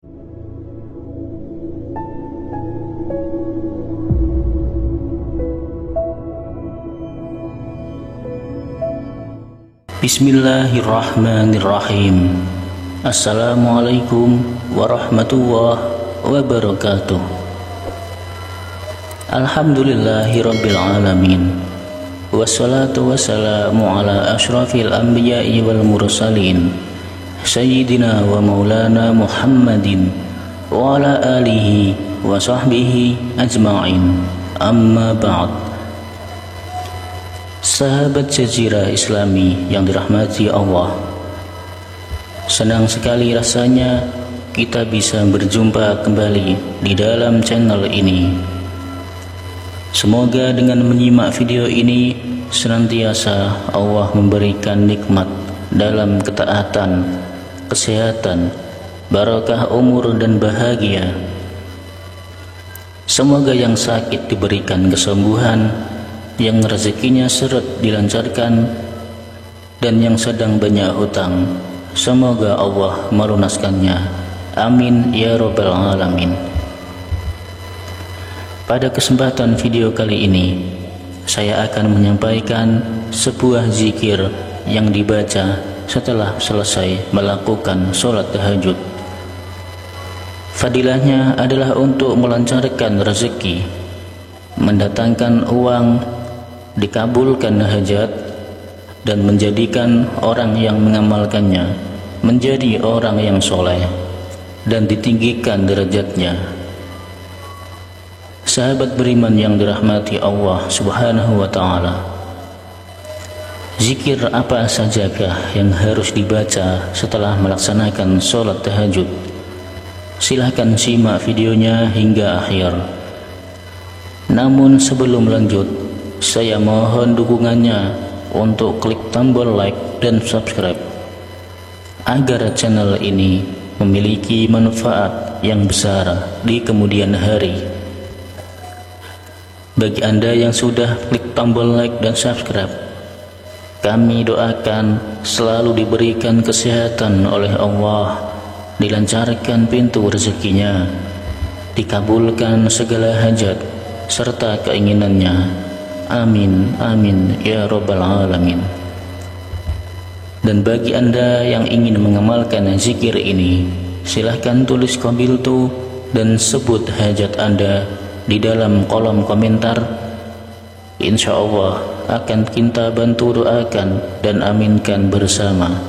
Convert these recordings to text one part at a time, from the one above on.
Bismillahirrahmanirrahim. Assalamualaikum warahmatullahi wabarakatuh. Alhamdulillahirabbil alamin. Wassalatu wassalamu ala asyrafil anbiya'i wal mursalin Sayyidina wa maulana Muhammadin wa ala alihi wa sahbihi ajma'in. Amma ba'd. Sahabat Jazirah Islami yang dirahmati Allah, senang sekali rasanya kita bisa berjumpa kembali di dalam channel ini. Semoga dengan menyimak video ini senantiasa Allah memberikan nikmat dalam ketaatan, kesehatan, barakah umur dan bahagia. Semoga yang sakit diberikan kesembuhan, yang rezekinya seret dilancarkan, dan yang sedang banyak hutang semoga Allah melunaskannya. Amin ya rabbal alamin. Pada kesempatan video kali ini saya akan menyampaikan sebuah zikir yang dibaca setelah selesai melakukan sholat tahajud. Fadilahnya adalah untuk melancarkan rezeki, mendatangkan uang, dikabulkan hajat, dan menjadikan orang yang mengamalkannya menjadi orang yang soleh dan ditinggikan derajatnya. Sahabat beriman yang dirahmati Allah Subhanahu wa ta'ala, zikir apa sajakah yang harus dibaca setelah melaksanakan sholat tahajud? Silahkan simak videonya hingga akhir. Namun sebelum lanjut, saya mohon dukungannya untuk klik tombol like dan subscribe agar channel ini memiliki manfaat yang besar di kemudian hari. Bagi Anda yang sudah klik tombol like dan subscribe, kami doakan selalu diberikan kesehatan oleh Allah, dilancarkan pintu rezekinya, dikabulkan segala hajat serta keinginannya. Amin, amin ya rabbal alamin. Dan bagi Anda yang ingin mengamalkan zikir ini, silahkan tulis qabiltu dan sebut hajat Anda di dalam kolom komentar. Insya Allah akan kita bantu doakan dan aminkan bersama.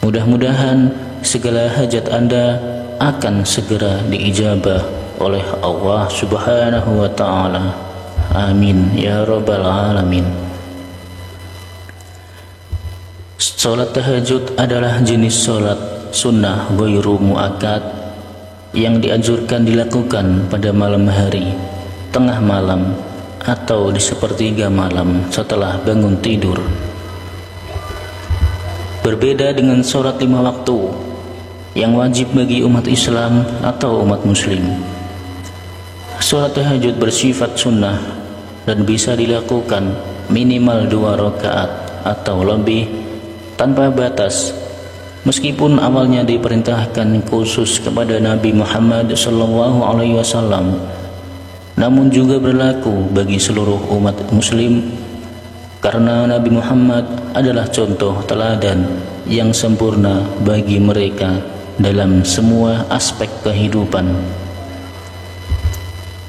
Mudah-mudahan segala hajat Anda akan segera diijabah oleh Allah Subhanahu wa ta'ala. Amin ya rabbal alamin. Salat tahajud adalah jenis salat sunnah ghairu muakkad yang dianjurkan dilakukan pada malam hari, tengah malam, atau di sepertiga malam setelah bangun tidur. Berbeda dengan salat 5 waktu yang wajib bagi umat Islam atau umat muslim, salat tahajud bersifat sunnah dan bisa dilakukan minimal 2 rakaat atau lebih tanpa batas, meskipun awalnya diperintahkan khusus kepada Nabi Muhammad SAW, namun juga berlaku bagi seluruh umat muslim, karena Nabi Muhammad adalah contoh teladan yang sempurna bagi mereka dalam semua aspek kehidupan.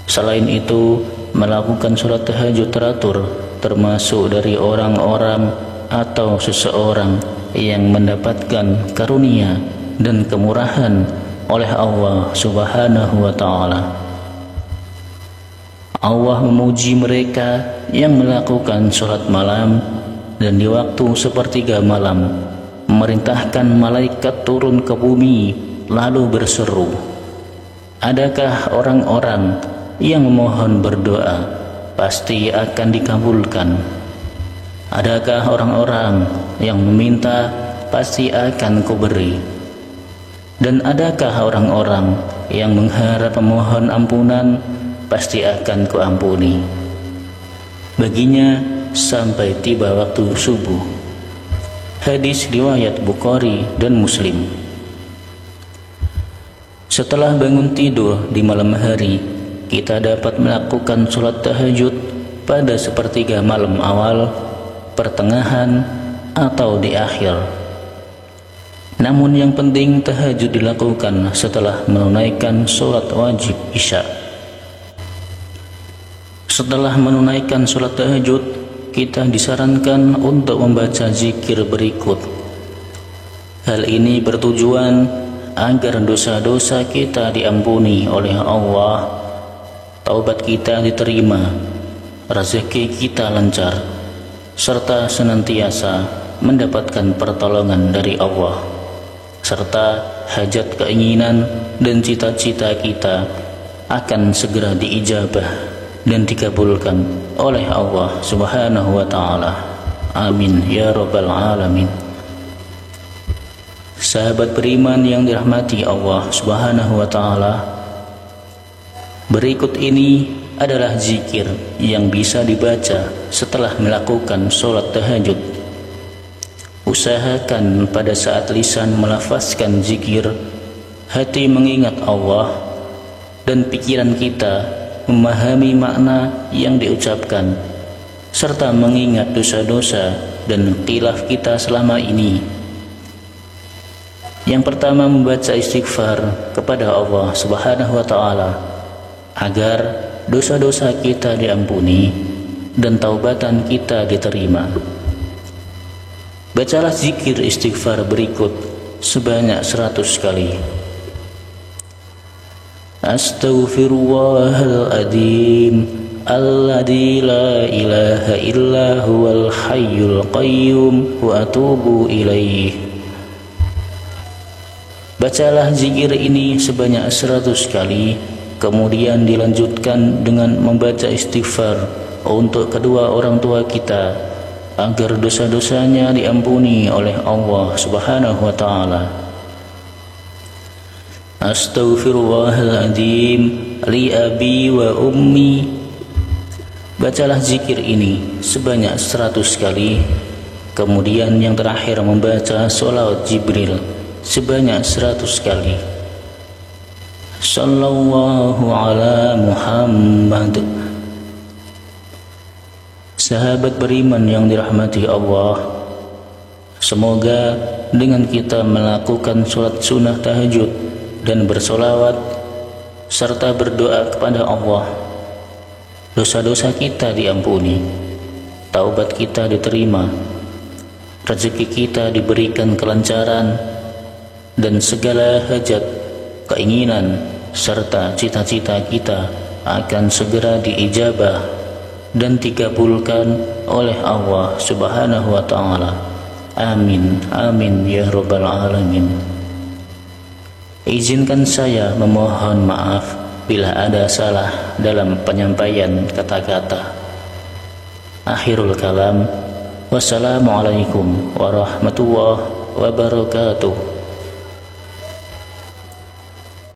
Selain itu, melakukan sholat tahajud teratur termasuk dari orang-orang atau seseorang yang mendapatkan karunia dan kemurahan oleh Allah Subhanahu wa ta'ala. Allah memuji mereka yang melakukan sholat malam dan di waktu sepertiga malam memerintahkan malaikat turun ke bumi lalu berseru, adakah orang-orang yang memohon berdoa pasti akan dikabulkan? Adakah orang-orang yang meminta pasti akan kuberi? Dan adakah orang-orang yang mengharap memohon ampunan pasti akan kuampuni baginya sampai tiba waktu subuh. Hadis riwayat Bukhari dan Muslim. Setelah bangun tidur di malam hari, kita dapat melakukan sholat tahajud pada sepertiga malam awal, pertengahan, atau di akhir. Namun yang penting tahajud dilakukan setelah menunaikan sholat wajib isya. Setelah menunaikan sholat tahajud, kita disarankan untuk membaca zikir berikut. Hal ini bertujuan agar dosa-dosa kita diampuni oleh Allah, taubat kita diterima, rezeki kita lancar, serta senantiasa mendapatkan pertolongan dari Allah, serta hajat keinginan dan cita-cita kita akan segera diijabah dan dikabulkan oleh Allah Subhanahu wa ta'ala. Amin ya rabbal alamin. Sahabat beriman yang dirahmati Allah Subhanahu wa ta'ala, berikut ini adalah zikir yang bisa dibaca setelah melakukan sholat tahajud. Usahakan pada saat lisan melafazkan zikir, hati mengingat Allah, dan pikiran kita memahami makna yang diucapkan, serta mengingat dosa-dosa dan khilaf kita selama ini. Yang pertama, membaca istighfar kepada Allah Subhanahu wa ta'ala agar dosa-dosa kita diampuni dan taubatan kita diterima. Bacalah zikir istighfar berikut sebanyak 100 kali. Astaghfirullahaladzim alladzi la ilaha illa huwal hayyul qayyum wa atubu ilaih. Bacalah zikir ini sebanyak 100 kali, kemudian dilanjutkan dengan membaca istighfar untuk kedua orang tua kita agar dosa-dosanya diampuni oleh Allah Subhanahu wa ta'ala. Astaghfirullahaladzim li abi wa ummi. Bacalah zikir ini sebanyak 100 kali, kemudian yang terakhir membaca sholawat Jibril sebanyak 100 kali. Sallallahu ala Muhammad. Sahabat beriman yang dirahmati Allah, semoga dengan kita melakukan sholat sunnah tahajud dan bersolawat serta berdoa kepada Allah, dosa-dosa kita diampuni, taubat kita diterima, rezeki kita diberikan kelancaran, dan segala hajat, keinginan, serta cita-cita kita akan segera diijabah dan dikabulkan oleh Allah Subhanahu wa ta'ala. Amin, amin ya rabbal alamin. Izinkan saya memohon maaf bila ada salah dalam penyampaian kata-kata. Akhirul kalam. Wassalamualaikum warahmatullahi wabarakatuh.